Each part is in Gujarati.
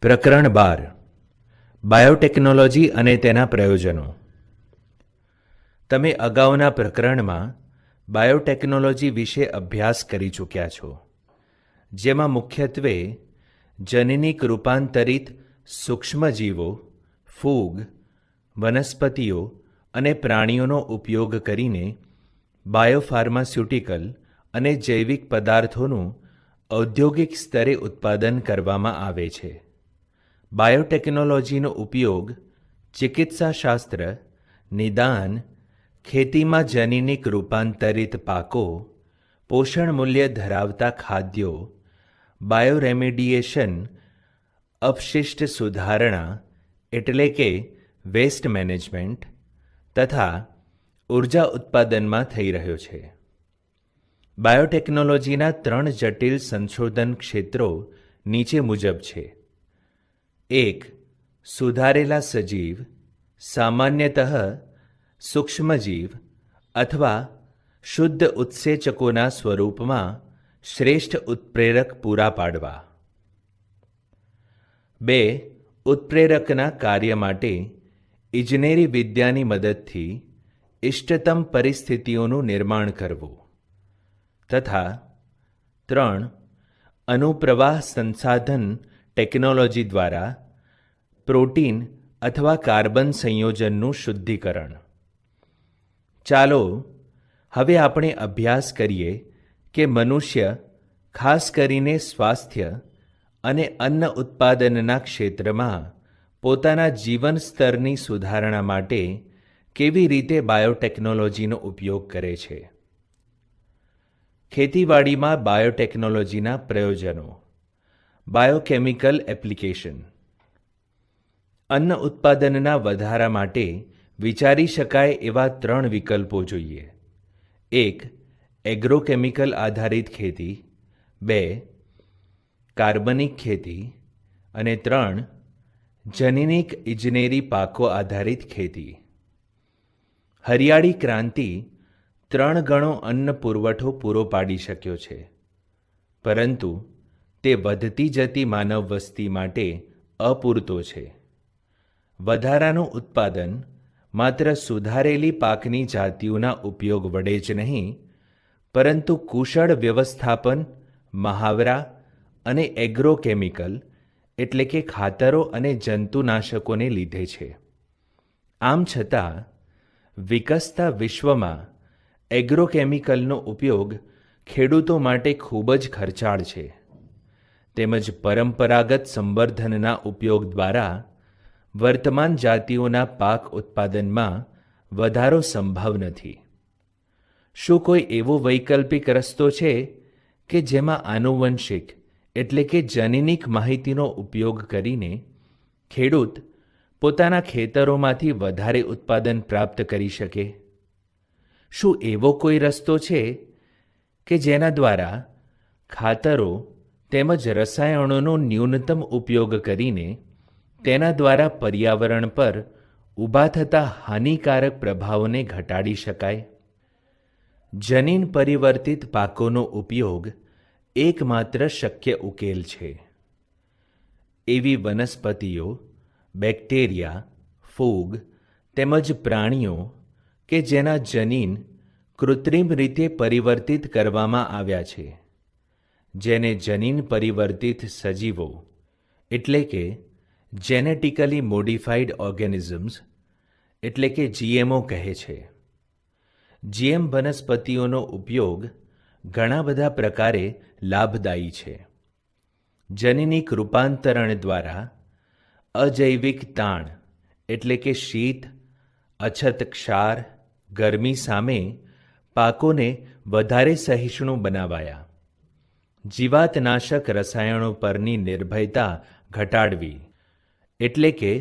પ્રકરણ 12 બાયોટેકનોલોજી અને તેના પ્રયોજનો. તમે અગાઉના પ્રકરણમાં બાયોટેકનોલોજી વિશે અભ્યાસ કરી ચૂક્યા છો, જેમાં મુખ્યત્વે જનીનિક રૂપાંતરિત સૂક્ષ્મજીવો, ફૂગ, વનસ્પતિઓ અને પ્રાણીઓનો ઉપયોગ કરીને બાયોફાર્માસ્યુટિકલ અને જૈવિક પદાર્થોનું ઔદ્યોગિક સ્તરે ઉત્પાદન કરવામાં આવે છે. બાયોટેકનોલોજીનો ઉપયોગ ચિકિત્સાશાસ્ત્ર, નિદાન, ખેતીમાં જનીનિક રૂપાંતરિત પાકો, પોષણ મૂલ્ય ધરાવતા ખાદ્યો, બાયોરેમેડિયેશન, અપશિષ્ટ સુધારણા એટલે કે વેસ્ટ મેનેજમેન્ટ તથા ઉર્જા ઉત્પાદનમાં થઈ રહ્યો છે. બાયોટેકનોલોજીના 3 જટિલ સંશોધન ક્ષેત્રો નીચે મુજબ છે. 1. સુધારેલા સજીવ, સામાન્યતઃ સૂક્ષ્મજીવ અથવા શુદ્ધ ઉત્સેચકોના સ્વરૂપમાં શ્રેષ્ઠ ઉત્પ્રેરક પૂરા પાડવા. 2. ઉત્પ્રેરકના કાર્ય માટે ઇજનેરી વિદ્યાની મદદથી ઇષ્ટતમ પરિસ્થિતિઓનું નિર્માણ કરવું. તથા 3. અનુપ્રવાહ સંસાધન ટેકનોલોજી દ્વારા પ્રોટીન અથવા કાર્બન સંયોજનનું શુદ્ધિકરણ. ચાલો હવે આપણે અભ્યાસ કરીએ કે મનુષ્ય ખાસ કરીને સ્વાસ્થ્ય અને અન્ન ઉત્પાદનના ક્ષેત્રમાં પોતાના જીવન સ્તરની સુધારણા માટે કેવી રીતે બાયોટેકનોલોજીનો ઉપયોગ કરે છે. ખેતીવાડીમાં બાયોટેકનોલોજીના પ્રયોજનો. Biochemical application. અન્ન ઉત્પાદનના વધારા માટે વિચારી શકાય એવા 3 વિકલ્પો જોઈએ. 1. એગ્રોકેમિકલ આધારિત ખેતી. 2. કાર્બનિક ખેતી. અને 3. જનીનિક ઇજનેરી પાકો આધારિત ખેતી. હરિયાળી ક્રાંતિ 3 ગણો અન્ન પુરવઠો પૂરો પાડી શક્યો છે, પરંતુ તે વધતી જતી માનવ વસ્તી માટે અપૂરતો છે. વધારાનું ઉત્પાદન માત્ર સુધારેલી પાકની જાતિઓના ઉપયોગ વડે જ નહીં, પરંતુ કુશળ વ્યવસ્થાપન, મહાવરા અને એગ્રોકેમિકલ એટલે કે ખાતરો અને જંતુનાશકોને લીધે છે. આમ છતાં વિકસતા વિશ્વમાં એગ્રોકેમિકલનો ઉપયોગ ખેડૂતો માટે ખૂબ જ ખર્ચાળ છે, તેમજ પરંપરાગત સંવર્ધનના ઉપયોગ દ્વારા વર્તમાન જાતિઓના પાક ઉત્પાદનમાં વધારો સંભવ નથી. શું કોઈ એવો વૈકલ્પિક રસ્તો છે કે જેમાં આનુવંશિક એટલે કે જનીનિક માહિતીનો ઉપયોગ કરીને ખેડૂત પોતાના ખેતરોમાંથી વધારે ઉત્પાદન પ્રાપ્ત કરી શકે? શું એવો કોઈ રસ્તો છે કે જેના દ્વારા ખાતરો તેમજ રસાયણોનો ન્યૂનતમ ઉપયોગ કરીને તેના દ્વારા પર્યાવરણ પર ઊભા થતા હાનિકારક પ્રભાવોને ઘટાડી શકાય? જનીન પરિવર્તિત પાકોનો ઉપયોગ એકમાત્ર શક્ય ઉકેલ છે. એવી વનસ્પતિઓ, બેક્ટેરિયા, ફૂગ તેમજ પ્રાણીઓ કે જેના જનીન કૃત્રિમ રીતે પરિવર્તિત કરવામાં આવ્યા છે, જેને જનીન પરિવર્તિત સજીવો એટલે કે જેનેટિકલી મોડિફાઈડ ઓર્ગેનિઝમ્સ એટલે કે GMO કહે છે. GM વનસ્પતિઓનો ઉપયોગ ઘણા બધા પ્રકારે લાભદાયી છે. જનીનિક રૂપાંતરણ દ્વારા અજૈવિક તાણ એટલે કે શીત, અછત, ક્ષાર, ગરમી સામે પાકોને વધારે સહિષ્ણુ બનાવાયા. જીવાતનાશક રસાયણો પરની નિર્ભયતા ઘટાડવી એટલે કે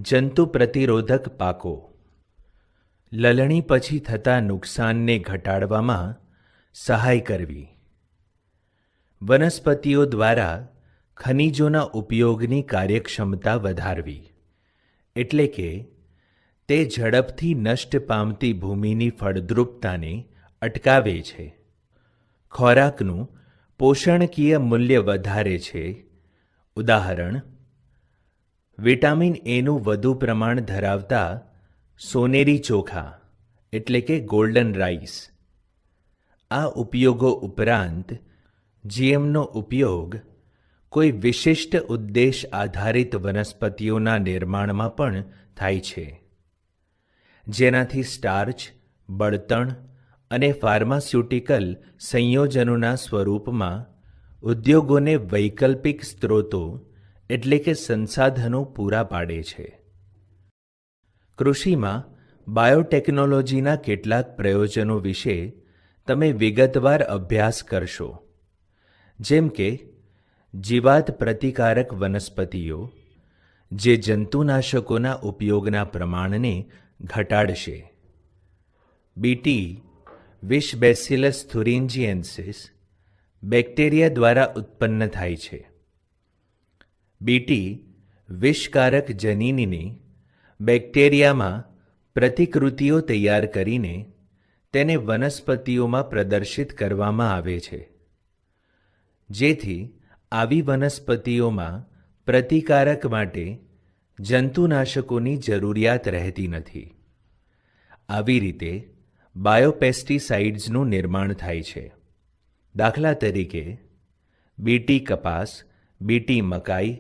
જંતુ પ્રતિરોધક પાકો. લલણી પછી થતા નુકસાનને ઘટાડવામાં સહાય કરવી. વનસ્પતિઓ દ્વારા ખનિજોના ઉપયોગની કાર્યક્ષમતા વધારવી એટલે કે તે ઝડપથી નષ્ટ પામતી ભૂમિની ફળદ્રુપતાને અટકાવે છે. ખોરાકનું પોષણકીય મૂલ્ય વધારે છે. ઉદાહરણ: વિટામિન એનું વધુ પ્રમાણ ધરાવતા સોનેરી ચોખા એટલે કે ગોલ્ડન રાઈસ. આ ઉપયોગો ઉપરાંત જીએમનો ઉપયોગ કોઈ વિશિષ્ટ ઉદ્દેશ આધારિત વનસ્પતિઓના નિર્માણમાં પણ થાય છે, જેનાથી સ્ટાર્ચ, બળતણ અને ફાર્માસ્યુટિકલ સંયોજનોના સ્વરૂપમાં ઉદ્યોગોને વૈકલ્પિક સ્ત્રોતો એટલે કે સંસાધનો પૂરા પાડે છે. કૃષિમાં બાયોટેકનોલોજીના કેટલાક પ્રયોજનો વિશે તમે વિગતવાર અભ્યાસ કરશો, જેમ કે જીવાત પ્રતિકારક વનસ્પતિઓ, જે જંતુનાશકોના ઉપયોગના પ્રમાણને ઘટાડશે. બીટી વિશ બેસિલસ થુરિન્જીએન્સિસ બેક્ટેરિયા દ્વારા ઉત્પન્ન થાય છે. બીટી વિષકારક જનીનની બેક્ટેરિયામાં પ્રતિકૃતિઓ તૈયાર કરીને તેને વનસ્પતિઓમાં પ્રદર્શિત કરવામાં આવે છે, જેથી આવી વનસ્પતિઓમાં પ્રતિકારક માટે જંતુનાશકોની જરૂરિયાત રહેતી નથી. આવી રીતે બાયોપેસ્ટિસાઇડ્સનું નિર્માણ થાય છે. દાખલા તરીકે બીટી કપાસ, બીટી મકાઈ,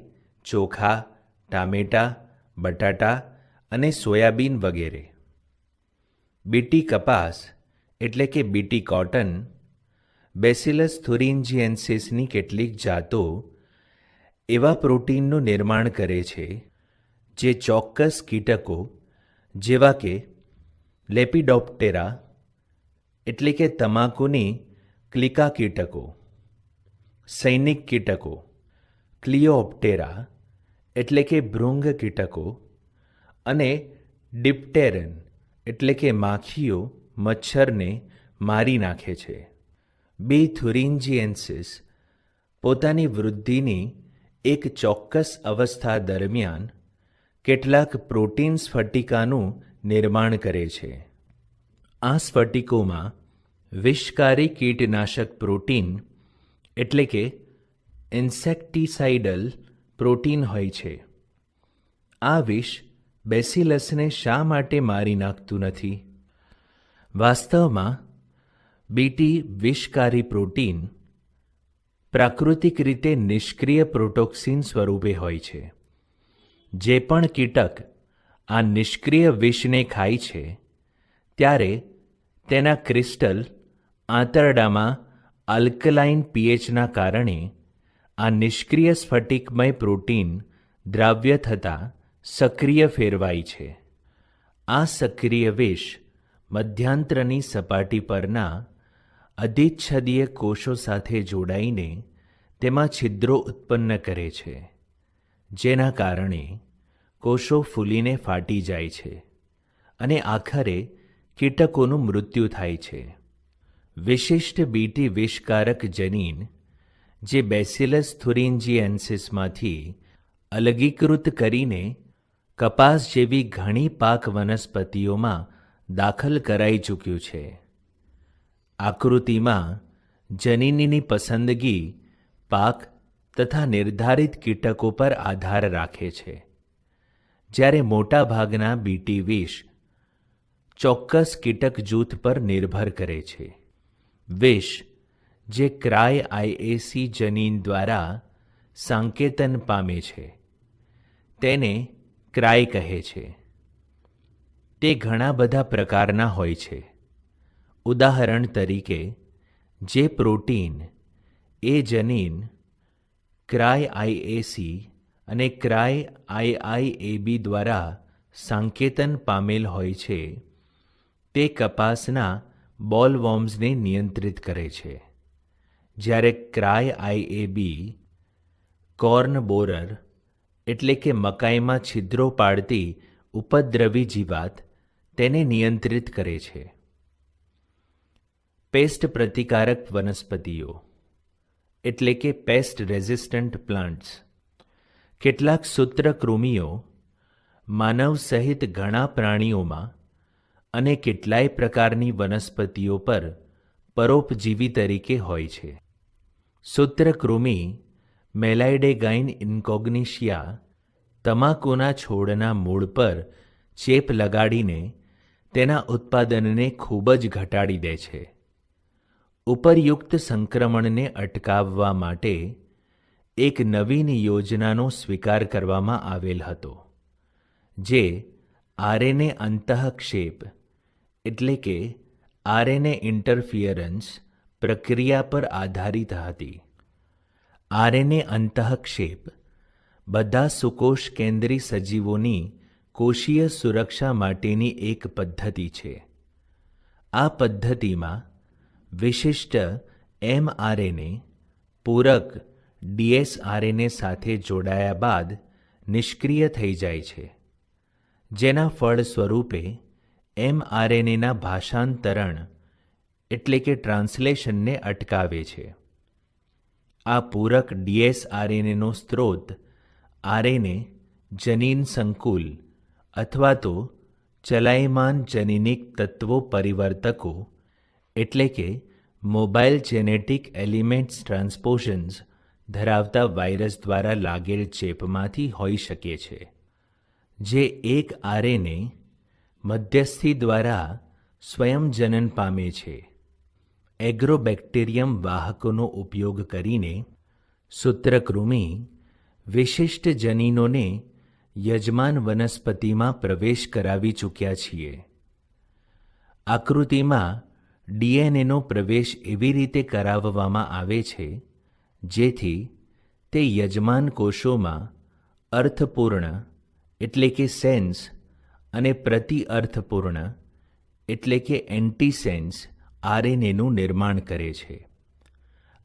ચોખા, ટામેટાં, બટાટા અને સોયાબીન વગેરે. બીટી કપાસ એટલે કે બીટી કોટન બેસિલસ થુરિન્જીએન્સિસની કેટલીક જાતો એવા પ્રોટીનનું નિર્માણ કરે છે જે ચોક્કસ કીટકો જેવા કે લેપિડોપ્ટેરા એટલે કે તમાકુની ક્લિકા કીટકો, સૈનિક કીટકો, ક્લિયોપ્ટેરા એટલે કે ભૃંગ કીટકો અને ડિપ્ટેરન એટલે કે માખીઓ મચ્છરને મારી નાખે છે. બી થુરિન્જીએન્સિસ પોતાની વૃદ્ધિની એક ચોક્કસ અવસ્થા દરમિયાન કેટલાક પ્રોટીન સ્ફટિકાનું નિર્માણ કરે છે. આ સ્ફટિકોમાં વિષકારી કીટનાશક પ્રોટીન એટલે કે ઇન્સેક્ટિસાઇડલ પ્રોટીન હોય છે. આ વિષ બેસિલસને શા માટે મારી નાખતું નથી? વાસ્તવમાં બીટી વિષકારી પ્રોટીન પ્રાકૃતિક રીતે નિષ્ક્રિય પ્રોટોક્સિન સ્વરૂપે હોય છે. જે પણ કીટક આ નિષ્ક્રિય વિષને ખાય છે ત્યારે તેના ક્રિસ્ટલ આંતરડામાં આલ્કલાઇન પીએચના કારણે આ નિષ્ક્રિય સ્ફટિકમય પ્રોટીન દ્રાવ્ય થતાં સક્રિય ફેરવાય છે. આ સક્રિય વિષ મધ્યાંત્રની સપાટી પરના અધિચ્છદીય કોષો સાથે જોડાઈને તેમાં છિદ્રો ઉત્પન્ન કરે છે, જેના કારણે કોષો ફૂલીને ફાટી જાય છે અને આખરે કીટકોનું મૃત્યુ થાય છે. વિશિષ્ટ બીટી વિષકારક જનીન જે બેસિલસ થુરિન્જીએન્સિસમાંથી અલગીકૃત કરીને કપાસ જેવી ઘણી પાક વનસ્પતિઓમાં દાખલ કરાઈ ચૂક્યું છે. આકૃતિમાં જનીનની પસંદગી પાક તથા નિર્ધારિત કીટકો પર આધાર રાખે છે, જ્યારે મોટા ભાગના બીટી વિષ ચોક્કસ કીટક જૂથ પર નિર્ભર કરે છે. વિષ જે ક્રાય આઈએસી જનીન દ્વારા સાંકેતન પામે છે તેને ક્રાય કહે છે. તે ઘણા બધા પ્રકારના હોય છે. ઉદાહરણ તરીકે, જે પ્રોટીન એ જનીન ક્રાય આઈએસી અને ક્રાય આઈઆઈએબી દ્વારા સાંકેતન પામેલ હોય છે તે કપાસના બોલવોર્મ્સને નિયંત્રિત કરે છે, જ્યારે ક્રાય આઈએબી કોર્ન બોરર એટલે કે મકાઈમાં છિદ્રો પાડતી ઉપદ્રવી જીવાત તેને નિયંત્રિત કરે છે. પેસ્ટ પ્રતિકારક વનસ્પતિઓ એટલે કે પેસ્ટ રેઝિસ્ટન્ટ પ્લાન્ટ્સ. કેટલાક સૂત્રકૃમિઓ માનવ સહિત ઘણા પ્રાણીઓમાં અને કેટલાય પ્રકારની વનસ્પતિઓ પર પરોપજીવી તરીકે હોય છે. સૂત્રકૃમિ મેલાઇડેગાઇન ઇન્કોગ્નિશિયા તમાકુના છોડના મૂળ પર ચેપ લગાડીને તેના ઉત્પાદનને ખૂબ જ ઘટાડી દે છે. ઉપરયુક્ત સંક્રમણને અટકાવવા માટે એક નવીન યોજનાનો સ્વીકાર કરવામાં આવેલ હતો, જે આરએનએ અંતઃક્ષેપ એટલે કે આરએનએ ઇન્ટરફિયરન્સ પ્રક્રિયા પર આધારિત હતી. આરએનએ અંતઃક્ષેપ બધા સુકોષ કેન્દ્રી સજીવોની કોષીય સુરક્ષા માટેની એક પદ્ધતિ છે. આ પદ્ધતિમાં વિશિષ્ટ એમઆરએનએ પૂરક ડીએસઆરએનએ સાથે જોડાયા બાદ નિષ્ક્રિય થઈ જાય છે, જેના ફળ સ્વરૂપે એમઆરએનએના ભાષાંતરણ એટલે કે ટ્રાન્સલેશનને અટકાવે છે. આ પૂરક ડીએસઆરએનએનો સ્ત્રોત આરએનએ જનીન સંકુલ અથવા તો ચલાયમાન જનીનિક તત્વો પરિવર્તકો એટલે કે મોબાઇલ જેનેટિક એલિમેન્ટ્સ ટ્રાન્સપોઝન્સ ધરાવતા વાયરસ દ્વારા લાગેલ ચેપમાંથી હોઈ શકે છે, જે એક આરએનએ મધ્યસ્થી દ્વારા સ્વયં જનન પામે છે. એગ્રોબેક્ટેરિયમ વાહકોનો ઉપયોગ કરીને સૂત્રકૃમિ વિશિષ્ટ જનીનોને યજમાન વનસ્પતિમાં પ્રવેશ કરાવી ચૂક્યા છીએ. આકૃતિમાં ડીએનએનો પ્રવેશ એવી રીતે કરાવવામાં આવે છે જેથી તે યજમાન કોષોમાં અર્થપૂર્ણ એટલે કે સેન્સ અને પ્રતિઅર્થપૂર્ણ એટલે કે એન્ટીસેન્સ આરએનએનું નિર્માણ કરે છે.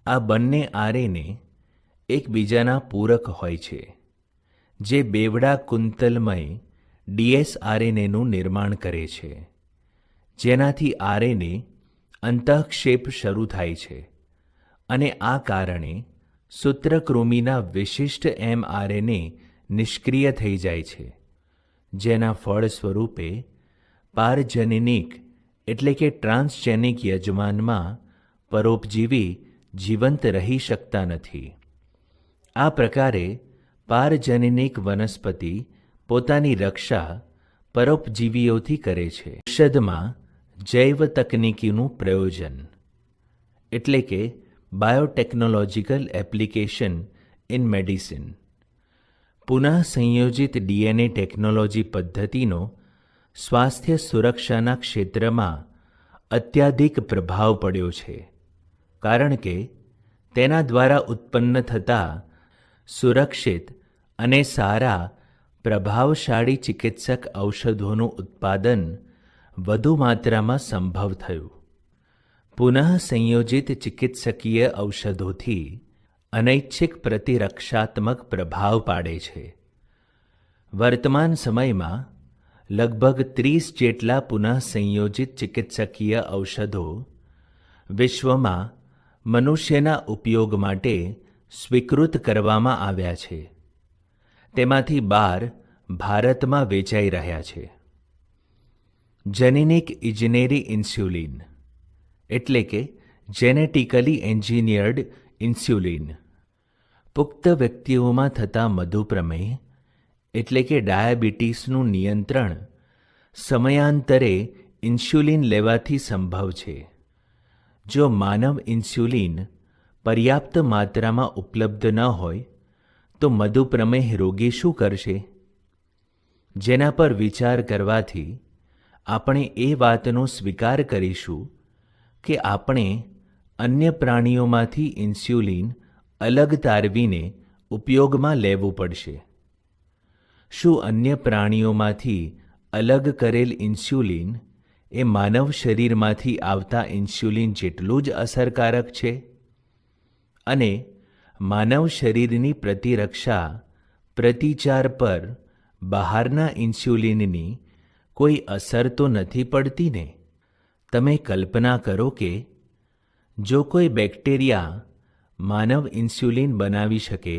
આ બંને આરએનએ એકબીજાના પૂરક હોય છે, જે બેવડા કુંતલમય ડીએસઆરએનએનું નિર્માણ કરે છે, જેનાથી આરએનએ અંતઃક્ષેપ શરૂ થાય છે અને આ કારણે સૂત્રકૃમિના વિશિષ્ટ એમઆરએનએ નિષ્ક્રિય થઈ જાય છે, જેના ફળ સ્વરૂપે પારજનનિક એટલે કે ટ્રાન્સજેનિક યજમાનમાં પરોપજીવી જીવંત રહી શકતા નથી. આ પ્રકારે પારજનનિક વનસ્પતિ પોતાની રક્ષા પરોપજીવીઓથી કરે છે. ઔષધમાં જૈવ તકનીકીનું પ્રયોજન એટલે કે બાયોટેકનોલોજીકલ એપ્લિકેશન ઇન મેડિસિન. પુનઃ સંયોજિત ડીએનએ ટેકનોલોજી પદ્ધતિનો સ્વાસ્થ્ય સુરક્ષાના ક્ષેત્રમાં અત્યાધિક પ્રભાવ પડ્યો છે, કારણ કે તેના દ્વારા ઉત્પન્ન થતા સુરક્ષિત અને સારા પ્રભાવશાળી ચિકિત્સક ઔષધોનું ઉત્પાદન વધુ માત્રામાં સંભવ થયું. પુનઃ સંયોજિત ચિકિત્સકીય ઔષધોથી અનૈચ્છિક પ્રતિરક્ષાત્મક પ્રભાવ પાડે છે. વર્તમાન સમયમાં લગભગ 30 જેટલા પુનઃ સંયોજિત ચિકિત્સકીય ઔષધો વિશ્વમાં મનુષ્યના ઉપયોગ માટે સ્વીકૃત કરવામાં આવ્યા છે. તેમાંથી 12 ભારતમાં વેચાઈ રહ્યા છે. જેનેટિક ઇજનેરી ઇન્સ્યુલિન એટલે કે જેનેટિકલી એન્જિનિયર્ડ ઇન્સ્યુલિન પુખ્ત વ્યક્તિઓમાં થતા મધુપ્રમેહ એટલે કે ડાયાબિટીસનું નિયંત્રણ સમયાંતરે ઇન્સ્યુલિન લેવાથી સંભવ છે. જો માનવ ઇન્સ્યુલિન પર્યાપ્ત માત્રામાં ઉપલબ્ધ ન હોય તો મધુપ્રમેહ રોગી શું કરશે? જેના પર વિચાર કરવાથી આપણે એ વાતનો સ્વીકાર કરીશું કે આપણે અન્ય પ્રાણીઓમાંથી ઇન્સ્યુલિન અલગ તારવીને ઉપયોગમાં લેવું પડશે. શું અન્ય પ્રાણીઓમાંથી અલગ કરેલ ઇન્સ્યુલિન એ માનવ શરીરમાંથી આવતા ઇન્સ્યુલિન જેટલું જ અસરકારક છે? અને માનવ શરીરની પ્રતિરક્ષા પ્રતિચાર પર બહારના ઇન્સ્યુલિનની કોઈ અસર તો નથી પડતી ને? તમે કલ્પના કરો કે જો કોઈ બેક્ટેરિયા માનવ ઇન્સ્યુલિન બનાવી શકે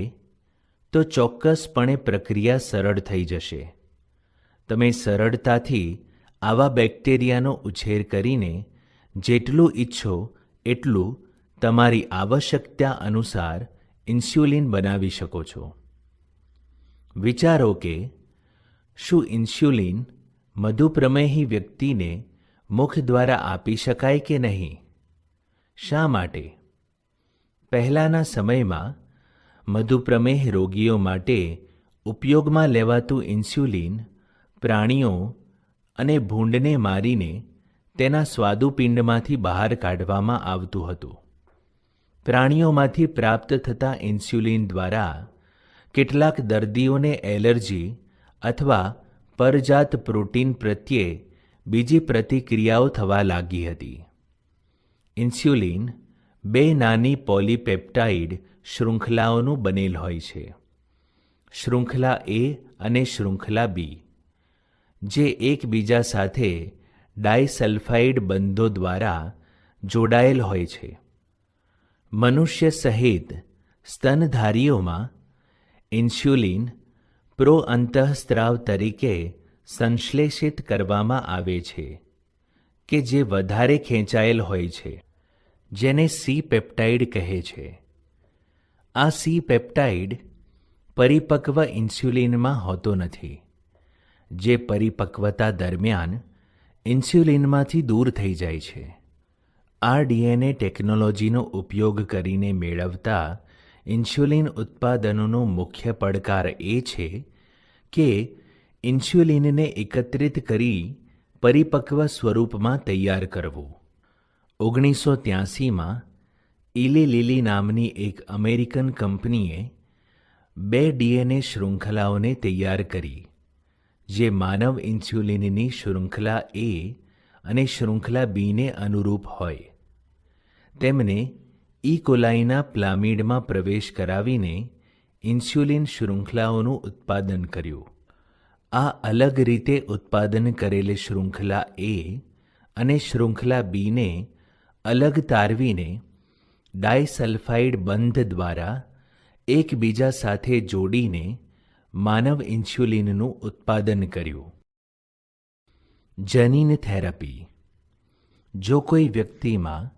તો ચોક્કસપણે પ્રક્રિયા સરળ થઈ જશે. તમે સરળતાથી આવા બેક્ટેરિયાનો ઉછેર કરીને જેટલું ઈચ્છો એટલું તમારી આવશ્યકતા અનુસાર ઇન્સ્યુલિન બનાવી શકો છો. વિચારો કે શું ઇન્સ્યુલિન મધુપ્રમેહી વ્યક્તિને મુખ દ્વારા આપી શકાય કે નહીં? શા માટે? પહેલાંના સમયમાં મધુપ્રમેહ રોગીઓ માટે ઉપયોગમાં લેવાતું ઇન્સ્યુલિન પ્રાણીઓ અને ભૂંડને મારીને તેના સ્વાદુપિંડમાંથી બહાર કાઢવામાં આવતું હતું. પ્રાણીઓમાંથી પ્રાપ્ત થતા ઇન્સ્યુલિન દ્વારા કેટલાક દર્દીઓને એલર્જી અથવા પરજાત પ્રોટીન પ્રત્યે બીજી પ્રતિક્રિયાઓ થવા લાગી હતી. ઇન્સ્યુલિન 2 નાની પોલીપેપ્ટાઇડ શૃંખલાઓનું બનેલ હોય છે, શૃંખલા A અને શૃંખલા B, જે એકબીજા સાથે ડાયસલ્ફાઇડ બંધો દ્વારા જોડાયેલ હોય છે. મનુષ્ય સહિત સ્તનધારીઓમાં ઇન્સ્યુલિન પ્રોઅંતઃસ્ત્રાવ તરીકે સંશ્લેષિત કરવામાં આવે છે કે જે વધારે ખેંચાયેલ હોય છે, જેને સી પેપ્ટાઇડ કહે છે. આ સી પેપ્ટાઇડ પરિપક્વ ઇન્સ્યુલિનમાં હોતો નથી, જે પરિપક્વતા દરમિયાન ઇન્સ્યુલિનમાંથી દૂર થઈ જાય છે. આ ડીએનએ ટેકનોલોજીનો ઉપયોગ કરીને મેળવતા ઇન્સ્યુલિન ઉત્પાદનોનો મુખ્ય પડકાર એ છે કે ઇન્સ્યુલિનને એકત્રિત કરી પરિપક્વ સ્વરૂપમાં તૈયાર કરવું. 1983માં ઇલી લિલી નામની એક અમેરિકન કંપનીએ 2 ડીએનએ શૃંખલાઓને તૈયાર કરી, જે માનવ ઇન્સ્યુલિનની શૃંખલા A અને શૃંખલા Bને અનુરૂપ હોય. તેમને ઇકોલાઈના પ્લામિડમાં પ્રવેશ કરાવીને ઇન્સ્યુલિન શૃંખલાઓનું ઉત્પાદન કર્યું. આ અલગ રીતે ઉત્પાદન કરેલ શૃંખલા A અને શૃંખલા Bને અલગ તારવીને ડાયસલ્ફાઇડ બંધ દ્વારા એકબીજા સાથે જોડીને માનવ ઇન્સ્યુલિનનું ઉત્પાદન કર્યું. જનીન થેરાપી. જો કોઈ વ્યક્તિમાં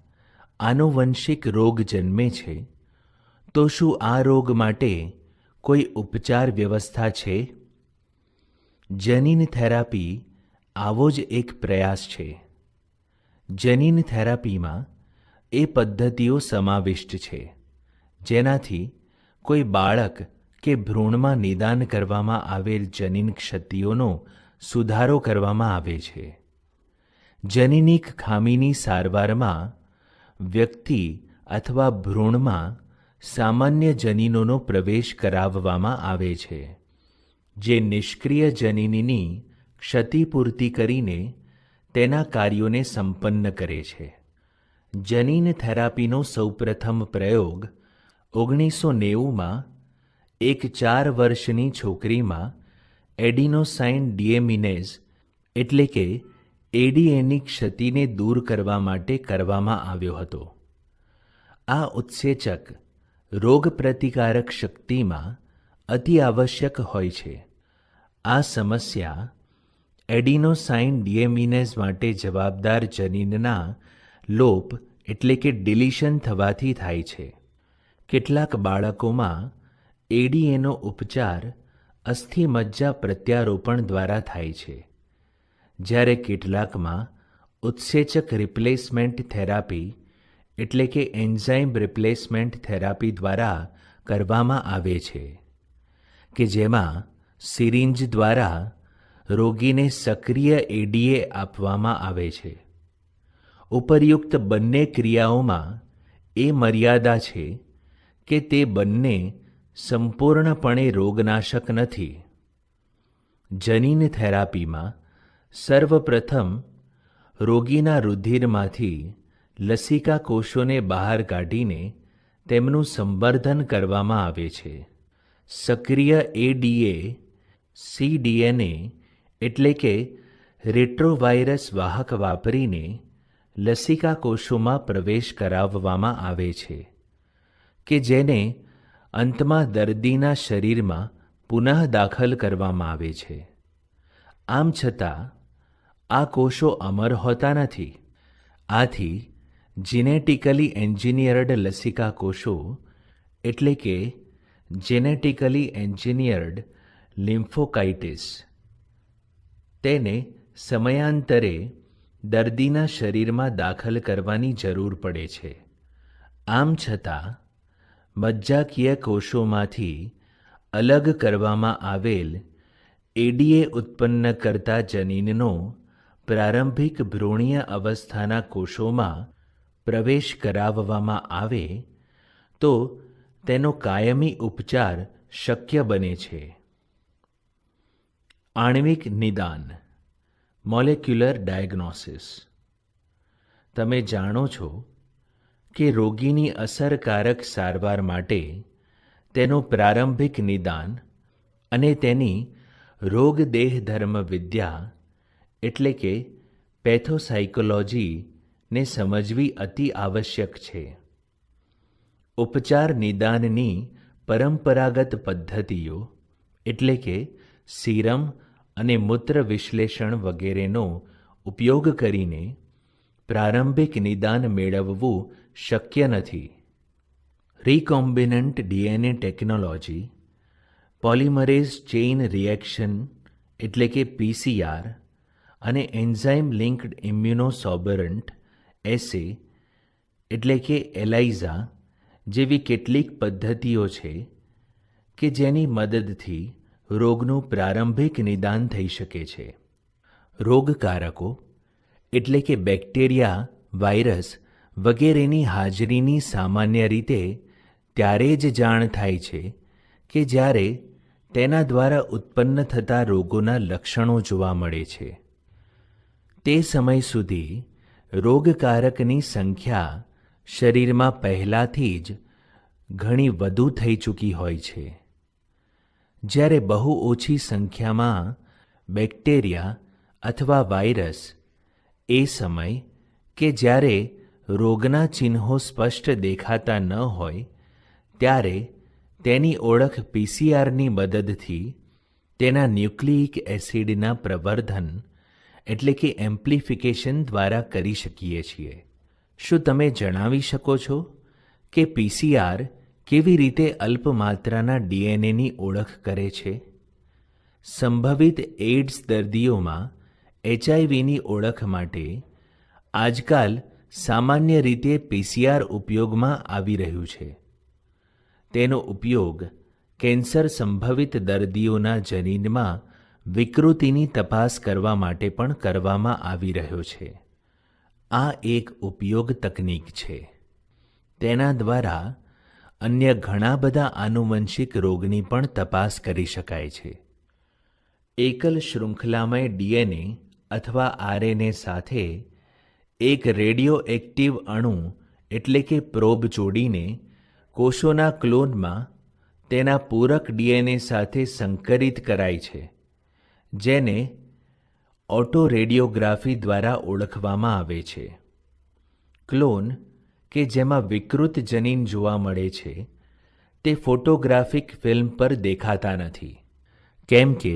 આનુવંશિક રોગ જન્મે છે, તો શું આ રોગ માટે કોઈ ઉપચાર વ્યવસ્થા છે? જનીન થેરાપી આવો જ એક પ્રયાસ છે. જનીન થેરાપીમાં એ પદ્ધતિઓ સમાવિષ્ટ છે જેનાથી કોઈ બાળક કે ભ્રૂણમાં નિદાન કરવામાં આવેલ જનીન ક્ષતિઓનો સુધારો કરવામાં આવે છે. જનીનિક ખામીની સારવારમાં વ્યક્તિ અથવા ભ્રૂણમાં સામાન્ય જનીનોનો પ્રવેશ કરાવવામાં આવે છે, જે નિષ્ક્રિય જનીનની ક્ષતિપૂર્તિ કરીને તેના કાર્યોને સંપન્ન કરે છે. જનીન થેરાપીનો સૌપ્રથમ પ્રયોગ 1990માં એક 4 વર્ષની છોકરીમાં એડિનોસાઇન ડીએમિનેઝ એટલે કે એડીએની ક્ષતિને દૂર કરવા માટે કરવામાં આવ્યો હતો. આ ઉત્સેચક રોગપ્રતિકારક શક્તિમાં અતિ આવશ્યક હોય છે. આ સમસ્યા એડિનોસાઇન ડીએમિનેઝ માટે જવાબદાર જનીનના લોપ એટલે કે ડિલીશન થવાથી થાય છે. કેટલાક બાળકોમાં એડીએનો ઉપચાર અસ્થિમજ્જા પ્રત્યારોપણ દ્વારા થાય છે, જ્યારે કેટલાકમાં ઉત્સેચક રિપ્લેસમેન્ટ થેરાપી એટલે કે એન્ઝાઇમ રિપ્લેસમેન્ટ થેરાપી દ્વારા કરવામાં આવે છે, કે જેમાં સિરિંજ દ્વારા રોગીને સક્રિય એડીએ આપવામાં આવે છે. ઉપરયુક્ત બંને ક્રિયાઓમાં એ મર્યાદા છે કે તે બંને સંપૂર્ણપણે રોગનાશક નથી. જનીન થેરાપીમાં સર્વપ્રથમ રોગીના રુધિરમાંથી લસિકા કોષોને બહાર કાઢીને તેમનું સંવર્ધન કરવામાં આવે છે. સક્રિય એડીએ સીડીએનએ એટલે કે રેટ્રોવાયરસ વાહક વાપરીને લસિકા કોષોમાં પ્રવેશ કરાવવામાં આવે છે, કે જેને અંતમાં દર્દીના શરીરમાં પુનઃ દાખલ કરવામાં આવે છે. આમ છતાં આ કોષો અમર હોતા નથી. આથી જીનેટિકલી એન્જિનિયર્ડ લસિકા કોષો એટલે કે જેનેટિકલી એન્જિનિયર્ડ લિમ્ફોકાઇટિસ. તેને સમયાંતરે દર્દીના શરીરમાં દાખલ કરવાની જરૂર પડે છે. આમ છતાં મજ્જાકીય કોષોમાંથી અલગ કરવામાં આવેલ એડીએ ઉત્પન્ન કરતા જનીનનો પ્રારંભિક ભ્રૂણીય અવસ્થાના કોષોમાં પ્રવેશ કરાવવામાં આવે તો તેનો કાયમી ઉપચાર શક્ય બને છે. આણ્વિક નિદાન, મોલેક્યુલર ડાયગ્નોસિસ. તમે જાણો છો કે રોગીની અસરકારક સારવાર માટે તેનું પ્રારંભિક નિદાન અને તેની રોગ દેહધર્મ વિદ્યા એટલે કે પેથોસાયકોલોજીને સમજવી અતિ આવશ્યક છે. ઉપચાર નિદાનની પરંપરાગત પદ્ધતિઓ એટલે કે સીરમ અને મૂત્ર વિશ્લેષણ વગેરેનો ઉપયોગ કરીને પ્રારંભિક નિદાન મેળવવું શક્ય નથી. Recombinant DNA technology, polymerase chain reaction એટલે કે પીસીઆર અને એન્ઝાઇમ લિંક્ડ ઇમ્યુનોસોબરન્ટ એસે એટલે કે એલાઇઝા જેવી કેટલીક પદ્ધતિઓ છે કે જેની મદદથી રોગનું પ્રારંભિક નિદાન થઈ શકે છે. રોગકારકો એટલે કે બેક્ટેરિયા, વાયરસ વગેરેની હાજરીની સામાન્ય રીતે ત્યારે જ જાણ થાય છે કે જ્યારે તેના દ્વારા ઉત્પન્ન થતા રોગોના લક્ષણો જોવા મળે છે. તે સમય સુધી રોગકારકની સંખ્યા શરીરમાં પહેલાંથી જ ઘણી વધુ થઈ ચૂકી હોય છે. જ્યારે બહુ ઓછી સંખ્યામાં બેક્ટેરિયા અથવા વાયરસ એ સમય કે જ્યારે રોગના ચિહ્નો સ્પષ્ટ દેખાતા ન હોય ત્યારે તેની ઓળખ પીસીઆરની મદદથી તેના ન્યુક્લિઇક એસિડના પ્રવર્ધન એટલે કે એમ્પ્લિફિકેશન દ્વારા કરી શકીએ છીએ. શું તમે જણાવી શકો છો કે પીસીઆર કેવી રીતે અલ્પ માત્રાના ડીએનએની ઓળખ કરે છે? સંભવિત એઇડ્સ દર્દીઓમાં એચઆઈવીની ઓળખ માટે આજકાલ સામાન્ય રીતે પીસીઆર ઉપયોગમાં આવી રહ્યું છે. તેનો ઉપયોગ કેન્સર સંભવિત દર્દીઓના જનીનમાં વિકૃતિની તપાસ કરવા માટે પણ કરવામાં આવી રહ્યો છે. આ એક ઉપયોગ તકનીક છે. તેના દ્વારા અન્ય ઘણા બધા આનુવંશિક રોગની પણ તપાસ કરી શકાય છે. એકલ શૃંખલામય ડીએનએ અથવા આરએનએ સાથે એક રેડિયોએક્ટિવ અણુ એટલે કે પ્રોબ જોડીને કોષોના ક્લોનમાં તેના પૂરક ડીએનએ સાથે સંકરિત કરાય છે, જેને ઓટોરેડિયોગ્રાફી દ્વારા ઓળખવામાં આવે છે. ક્લોન કે જેમાં વિકૃત જનીન જોવા મળે છે તે ફોટોગ્રાફિક ફિલ્મ પર દેખાતા નથી, કેમ કે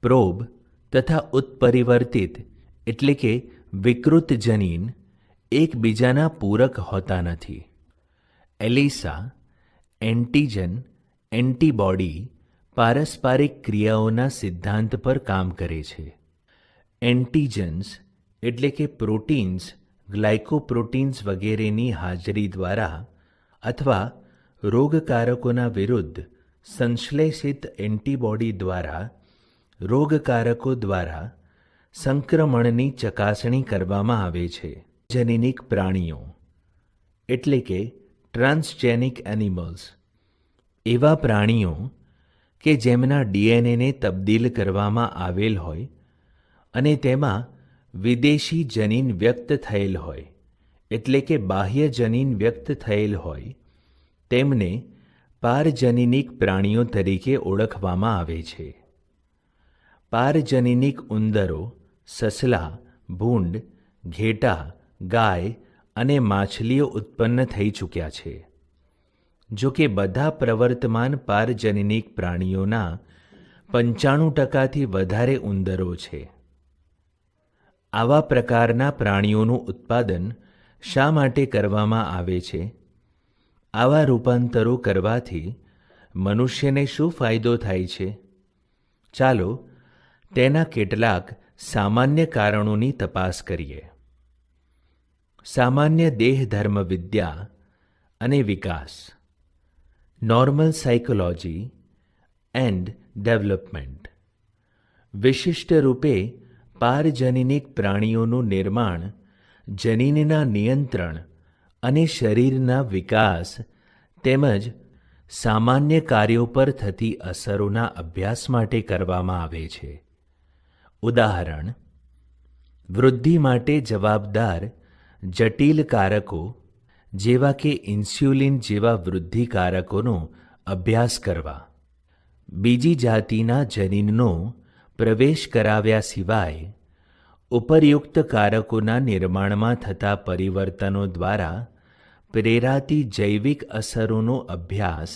પ્રોબ તથા ઉત્પરિવર્તિત એટલે કે વિકૃત જનીન એકબીજાના પૂરક હોતા નથી. એલિસા એન્ટીજન એન્ટીબોડી પારસ્પરિક ક્રિયાઓના સિદ્ધાંત પર કામ કરે છે. એન્ટીજન્સ એટલે કે પ્રોટીન્સ ગ્લાયકોપ્રોટીન્સ વગેરેની હાજરી દ્વારા અથવા રોગકારકોના વિરુદ્ધ સંશ્લેષિત એન્ટીબોડી દ્વારા રોગકારકો દ્વારા સંક્રમણની ચકાસણી કરવામાં આવે છે. જનીનિક પ્રાણીઓ એટલે કે ટ્રાન્સજેનિક એનિમલ્સ એવા પ્રાણીઓ કે જેમના ડીએનએને તબદીલ કરવામાં આવેલ હોય અને તેમાં વિદેશી જનીન વ્યક્ત થયેલ હોય એટલે કે બાહ્ય જનીન વ્યક્ત થયેલ હોય તેમને પારજનીનિક પ્રાણીઓ તરીકે ઓળખવામાં આવે છે. પારજનીનિક ઉંદરો, સસલા, ભૂંડ, ઘેટાં, ગાય અને માછલીઓ ઉત્પન્ન થઈ ચૂક્યા છે. જો કે બધા પ્રવર્તમાન પારજનીનિક પ્રાણીઓના 95% વધારે ઉંદરો છે. આવા પ્રકારના પ્રાણીઓનું ઉત્પાદન શા માટે કરવામાં આવે છે? આવા રૂપાંતરો કરવાથી મનુષ્યને શું ફાયદો થાય છે? ચાલો તેના કેટલાક સામાન્ય કારણોની તપાસ કરીએ. સામાન્ય દેહધર્મ વિદ્યા અને વિકાસ, નોર્મલ સાયકોલોજી એન્ડ ડેવલપમેન્ટ. વિશિષ્ટ રૂપે પારજનીનિક પ્રાણીઓનું નિર્માણ, જનીનના નિયંત્રણ અને શરીરના વિકાસ તેમજ સામાન્ય કાર્યો પર થતી અસરોના અભ્યાસ માટે કરવામાં આવે છે. ઉદાહરણ: વૃદ્ધિ માટે જવાબદાર જટિલ કારકો જેવા કે ઇન્સ્યુલિન જેવા વૃદ્ધિકારકોનો અભ્યાસ કરવા, બીજી જાતિના જનીનનો પ્રવેશ કરાવ્યા સિવાય ઉપરયુક્ત કારકોના નિર્માણમાં થતા પરિવર્તનો દ્વારા પ્રેરાતી જૈવિક અસરોનો અભ્યાસ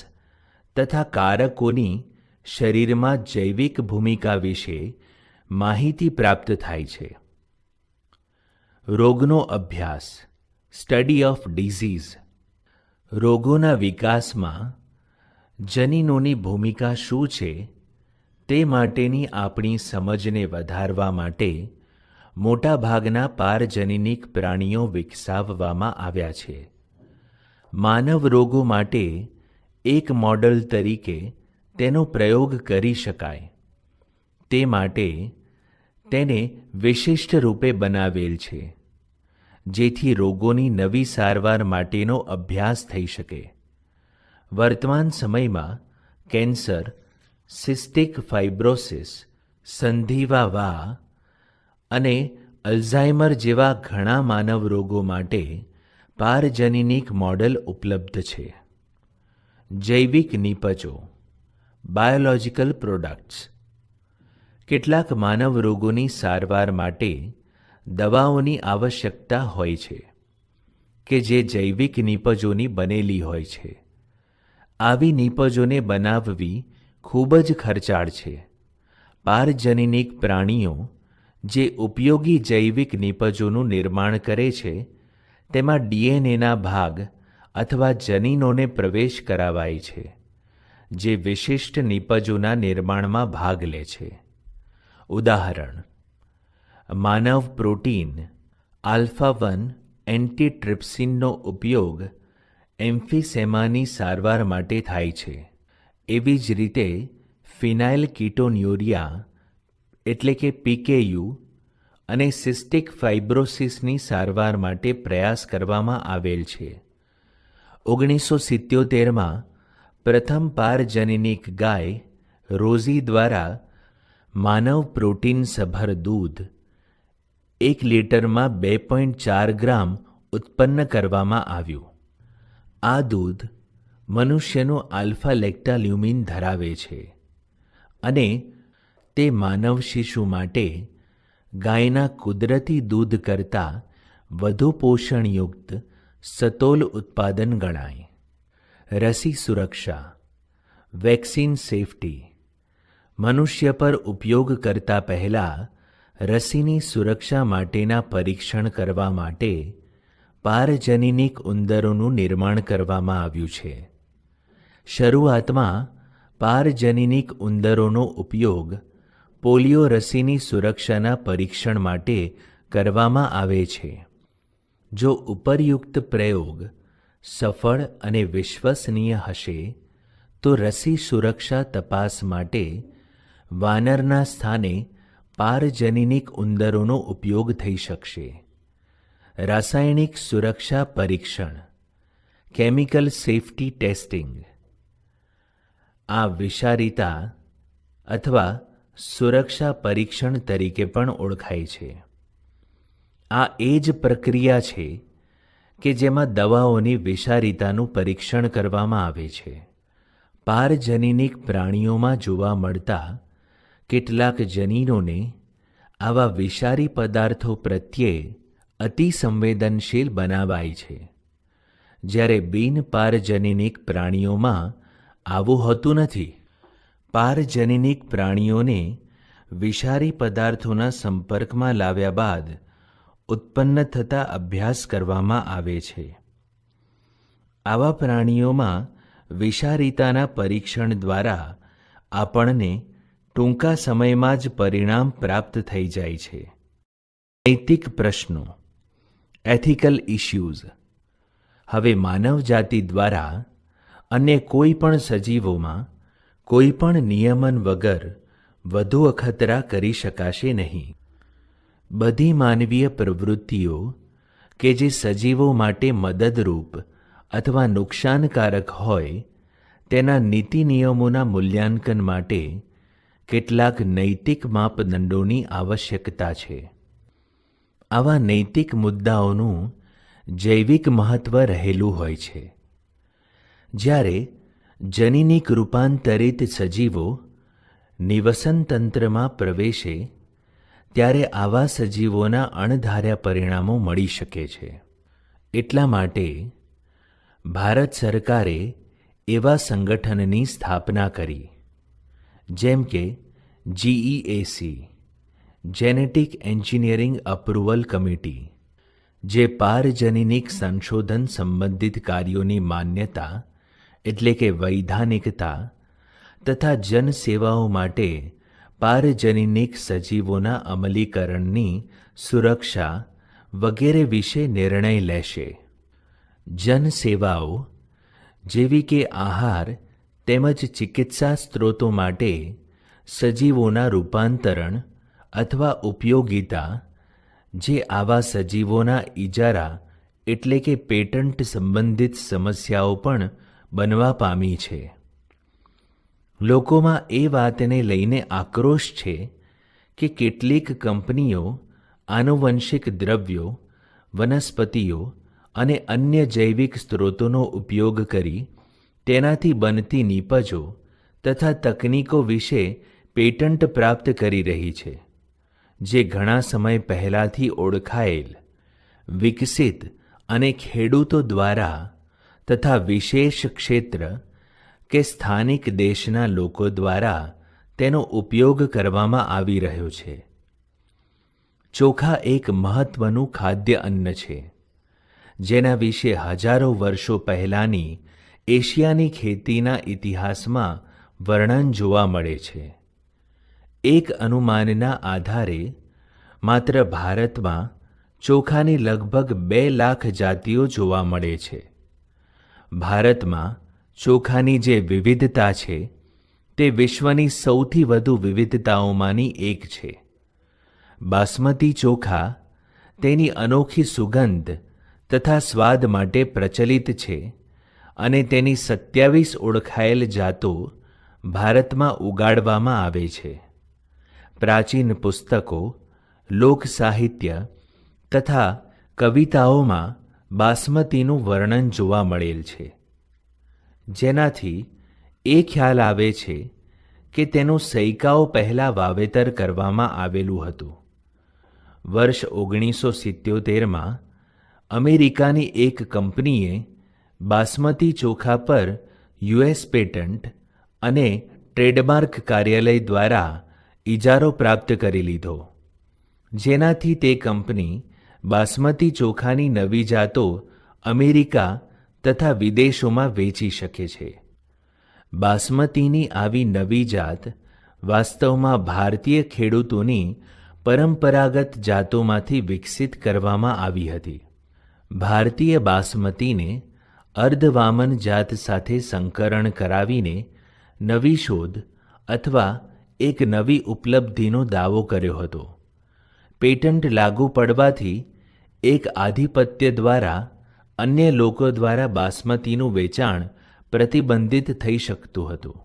તથા કારકોની શરીરમાં જૈવિક ભૂમિકા વિશે માહિતી પ્રાપ્ત થાય છે. રોગનો અભ્યાસ, સ્ટડી ઓફ ડિઝીઝ. રોગોના વિકાસમાં જનીનોની ભૂમિકા શું છે તે માટેની આપણી સમજને વધારવા માટે મોટાભાગના પારજનીનિક પ્રાણીઓ વિકસાવવામાં આવ્યા છે. માનવ રોગો માટે એક મોડલ તરીકે તેનો પ્રયોગ કરી શકાય તે માટે તેને વિશિષ્ટ રૂપે બનાવેલ છે, જેથી રોગોની નવી સારવાર માટેનો અભ્યાસ થઈ શકે. વર્તમાન સમયમાં કેન્સર, સિસ્ટિક ફાઇબ્રોસિસ, સંધિવા અને અલ્ઝાઇમર જેવા ઘણા માનવ રોગો માટે પારજનીનિક મોડલ ઉપલબ્ધ છે. જૈવિક નિપજો, બાયોલોજિકલ પ્રોડક્ટ્સ. કેટલાક માનવ રોગોની સારવાર માટે દવાઓની આવશ્યકતા હોય છે કે જે જૈવિક નિપજોની બનેલી હોય છે. આવી નિપજોને બનાવવી ખૂબ જ ખર્ચાળ છે. પારજનીનિક પ્રાણીઓ જે ઉપયોગી જૈવિક નિપજોનું નિર્માણ કરે છે તેમાં ડીએનએના ભાગ અથવા જનીનોને પ્રવેશ કરાવાય છે, જે વિશિષ્ટ નિપજોના નિર્માણમાં ભાગ લે છે. ઉદાહરણ: માનવ પ્રોટીન આલ્ફા-1 એન્ટીટ્રિપ્સિનનો ઉપયોગ એમ્ફીસેમાની સારવાર માટે થાય છે. એવી જ રીતે ફિનાઇલ કીટોન્યુરિયા એટલે કે પીકેયુ અને સિસ્ટિક ફાઇબ્રોસિસની સારવાર માટે પ્રયાસ કરવામાં આવેલ છે. 1977માં પ્રથમ પારજનીનિક ગાય રોઝી દ્વારા માનવ પ્રોટીન સભર દૂધ 1 લીટરમાં 2.4 ગ્રામ ઉત્પન્ન કરવામાં આવ્યું. આ દૂધ મનુષ્યનું આલ્ફા લેક્ટાલ્યુમિન ધરાવે છે અને તે માનવ શિશુ માટે ગાયના કુદરતી દૂધ કરતાં વધુ પોષણયુક્ત સતોલ ઉત્પાદન ગણાય. રસી સુરક્ષા, વેક્સિન સેફટી. મનુષ્ય પર ઉપયોગ કરતા પહેલાં રસીની સુરક્ષા માટેના પરીક્ષણ કરવા માટે પારજનીનિક ઉંદરોનું નિર્માણ કરવામાં આવ્યું છે. શરૂઆતમાં પારજનીનિક ઉંદરોનો ઉપયોગ પોલિયો રસીની સુરક્ષાના પરીક્ષણ માટે કરવામાં આવે છે. જો ઉપરયુક્ત પ્રયોગ સફળ અને વિશ્વસનીય હશે તો રસી સુરક્ષા તપાસ માટે વાનરના સ્થાને પારજનીનિક ઉંદરોનો ઉપયોગ થઈ શકશે. રાસાયણિક સુરક્ષા પરીક્ષણ, કેમિકલ સેફટી ટેસ્ટિંગ. આ વિષારિતા અથવા સુરક્ષા પરીક્ષણ તરીકે પણ ઓળખાય છે. આ એ જ પ્રક્રિયા છે કે જેમાં દવાઓની વિષારિતાનું પરીક્ષણ કરવામાં આવે છે. પારજનીનિક પ્રાણીઓમાં જોવા મળતા કેટલાક જનીનોને આવા વિષારી પદાર્થો પ્રત્યે અતિસંવેદનશીલ બનાવાય છે, જ્યારે બિનપારજનીનિક પ્રાણીઓમાં આવું હોતું નથી. પારજનીનિક પ્રાણીઓને વિષારી પદાર્થોના સંપર્કમાં લાવ્યા બાદ ઉત્પન્ન થતા અભ્યાસ કરવામાં આવે છે. આવા પ્રાણીઓમાં વિષારિતાના પરીક્ષણ દ્વારા આપણને ટૂંકા સમયમાં જ પરિણામ પ્રાપ્ત થઈ જાય છે. નૈતિક પ્રશ્નો, એથિકલ ઇશ્યુઝ. હવે માનવ જાતિ દ્વારા અન્ય કોઈ પણ સજીવોમાં કોઈ પણ નિયમન વગર વધુ અખતરા કરી શકાશે નહીં. બધી માનવીય પ્રવૃત્તિઓ કે જે સજીવો માટે મદદરૂપ અથવા નુકસાનકારક હોય તેના નીતિ નિયમોના મૂલ્યાંકન માટે કેટલાક નૈતિક માપદંડોની આવશ્યકતા છે. આવા નૈતિક મુદ્દાઓનું જૈવિક મહત્ત્વ રહેલું હોય છે. જ્યારે જનીનિક રૂપાંતરિત સજીવો નિવસન તંત્રમાં પ્રવેશે ત્યારે આવા સજીવોના અણધાર્યા પરિણામો મળી શકે છે. એટલા માટે ભારત સરકારે એવા સંગઠનની સ્થાપના કરી જેમ કે GEAC, genetic engineering approval committee, જે પારજનીનિક સંશોધન સંબંધિત કાર્યોની માન્યતા એટલે કે વૈધાનિકતા તથા જનસેવાઓ માટે પારજનીનિક સજીવોના અમલીકરણની સુરક્ષા વગેરે વિશે નિર્ણય લેશે. જનસેવાઓ જેવી કે આહાર તેમજ ચિકિત્સા સ્ત્રોતો માટે સજીવોના રૂપાંતરણ અથવા ઉપયોગિતા, જે આવા સજીવોના ઇજારા એટલે કે પેટન્ટ સંબંધિત સમસ્યાઓ પણ બનવા પામી છે. લોકોમાં એ વાતને લઈને આક્રોશ છે કે કેટલીક કંપનીઓ આનુવંશિક દ્રવ્યો, વનસ્પતિઓ અને અન્ય જૈવિક સ્ત્રોતોનો ઉપયોગ કરી તેનાથી બનતી નીપજો તથા તકનીકો વિશે પેટન્ટ પ્રાપ્ત કરી રહી છે, જે ઘણા સમય પહેલાંથી ઓળખાયેલ, વિકસિત અને ખેડૂતો દ્વારા તથા વિશેષ ક્ષેત્ર કે સ્થાનિક દેશના લોકો દ્વારા તેનો ઉપયોગ કરવામાં આવી રહ્યો છે. ચોખા એક મહત્વનું ખાદ્ય અન્ન છે, જેના વિશે હજારો વર્ષો પહેલાંની એશિયાની ખેતીના ઇતિહાસમાં વર્ણન જોવા મળે છે. એક અનુમાનના આધારે માત્ર ભારતમાં ચોખાની લગભગ 2 લાખ જાતિઓ જોવા મળે છે. ભારતમાં ચોખાની જે વિવિધતા છે તે વિશ્વની સૌથી વધુ વિવિધતાઓમાંની એક છે. બાસમતી ચોખા તેની અનોખી સુગંધ તથા સ્વાદ માટે પ્રચલિત છે અને તેની 27 ઓળખાયેલ જાતો ભારતમાં ઉગાડવામાં આવે છે. પ્રાચીન પુસ્તકો, લોક સાહિત્ય તથા કવિતાઓમાં બાસમતીનું વર્ણન જોવા મળેલ છે, જેનાથી એ ખ્યાલ આવે છે કે તેનું સૈકાઓ પહેલાં વાવેતર કરવામાં આવેલું હતું. વર્ષ 1977માં અમેરિકાની એક કંપનીએ બાસમતી ચોખા પર US પેટન્ટ અને ટ્રેડમાર્ક કાર્યાલય દ્વારા ઇજારો પ્રાપ્ત કરી લીધો, જેનાથી તે કંપની બાસમતી ચોખાની નવી જાતો અમેરિકા તથા વિદેશોમાં વેચી શકે છે. બાસમતીની આવી નવી જાત વાસ્તવમાં ભારતીય ખેડૂતોની પરંપરાગત જાતોમાંથી વિકસિત કરવામાં આવી હતી. ભારતીય બાસમતીને અર્ધવામન જાત સાથે સંકરણ કરાવીને નવી શોધ અથવા એક નવી ઉપલબ્ધિનો દાવો કર્યો હતો. પેટન્ટ લાગુ પડવાથી એક આધિપત્ય દ્વારા અન્ય લોકો દ્વારા બાસમતીનું વેચાણ પ્રતિબંધિત થઈ શકતું હતું.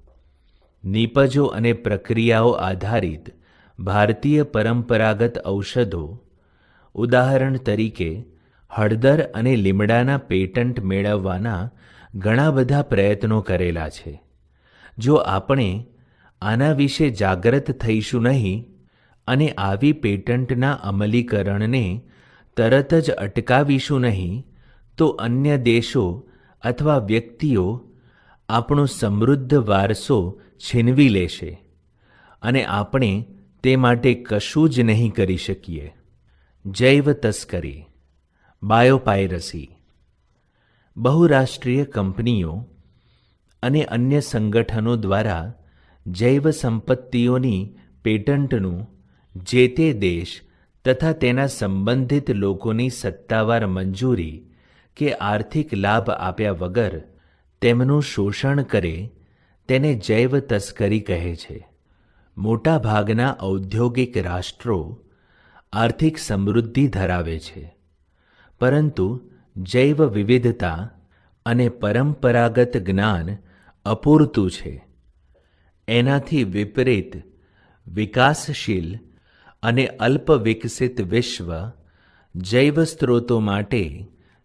નીપજો અને પ્રક્રિયાઓ આધારિત ભારતીય પરંપરાગત ઔષધો, ઉદાહરણ તરીકે હળદર અને લીમડાના પેટન્ટ મેળવવાના ઘણા બધા પ્રયત્નો કરેલા છે. જો આપણે આના વિશે જાગૃત થઈશું નહીં અને આવી પેટન્ટના અમલીકરણને તરત જ અટકાવીશું નહીં, તો અન્ય દેશો અથવા વ્યક્તિઓ આપણો સમૃદ્ધ વારસો છીનવી લેશે અને આપણે તે માટે કશું જ નહીં કરી શકીએ. જૈવ તસ્કરી, બાયોપાયરસી. બહુરાષ્ટ્રીય કંપનીઓ અને અન્ય સંગઠનો દ્વારા જૈવ સંપત્તિઓની પેટન્ટનું જે તે દેશ તથા તેના સંબંધિત લોકોની સત્તાવાર મંજૂરી કે આર્થિક લાભ આપ્યા વગર તેમનું શોષણ કરે તેને જૈવ તસ્કરી કહે છે. મોટા ભાગના ઔદ્યોગિક રાષ્ટ્રો આર્થિક સમૃદ્ધિ ધરાવે છે, પરંતુ જૈવ વિવિધતા અને પરંપરાગત જ્ઞાન અપૂરતું છે. એનાથી વિપરીત વિકાસશીલ અને અલ્પ વિકસિત વિશ્વ જૈવ સ્ત્રોતો માટે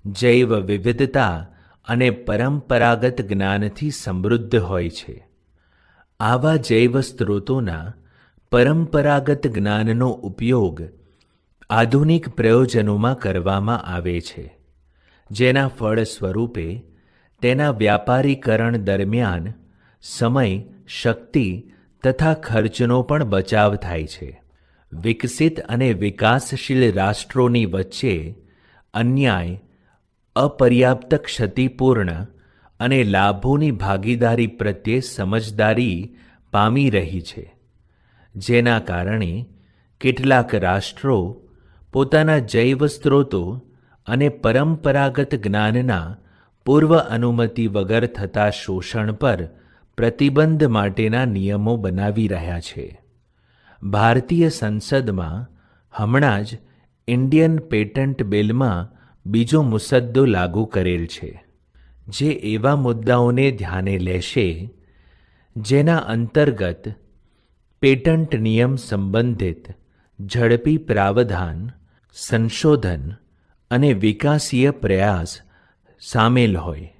જૈવ વિવિધતા અને પરંપરાગત જ્ઞાનથી સમૃદ્ધ હોય છે. આવા જૈવ સ્ત્રોતોના પરંપરાગત જ્ઞાનનો ઉપયોગ આધુનિક પ્રયોજનોમાં કરવામાં આવે છે, જેના ફળ સ્વરૂપે તેના વ્યાપારીકરણ દરમિયાન સમય, શક્તિ તથા ખર્ચનો પણ બચાવ થાય છે. વિકસિત અને વિકાસશીલ રાષ્ટ્રોની વચ્ચે અન્યાય, અપર્યાપ્ત ક્ષતિપૂર્ણ અને લાભોની ભાગીદારી પ્રત્યે સમજદારી પામી રહી છે, જેના કારણે કેટલાક રાષ્ટ્રો પોતાના જૈવ સ્ત્રોતો અને પરંપરાગત જ્ઞાનના પૂર્વ અનુમતિ વગર થતા શોષણ પર પ્રતિબંધ માટેના નિયમો બનાવી રહ્યા છે. ભારતીય સંસદમાં હમણાં જ ઇન્ડિયન પેટન્ટ બિલમાં બીજો મુસદ્દો લાગુ કરેલ છે, જે એવા મુદ્દાઓને ધ્યાને લેશે જેના અંતર્ગત પેટન્ટ નિયમ સંબંધિત ઝડપી પ્રાવધાન, સંશોધન અને વિકાસીય પ્રયાસ સામેલ હોય.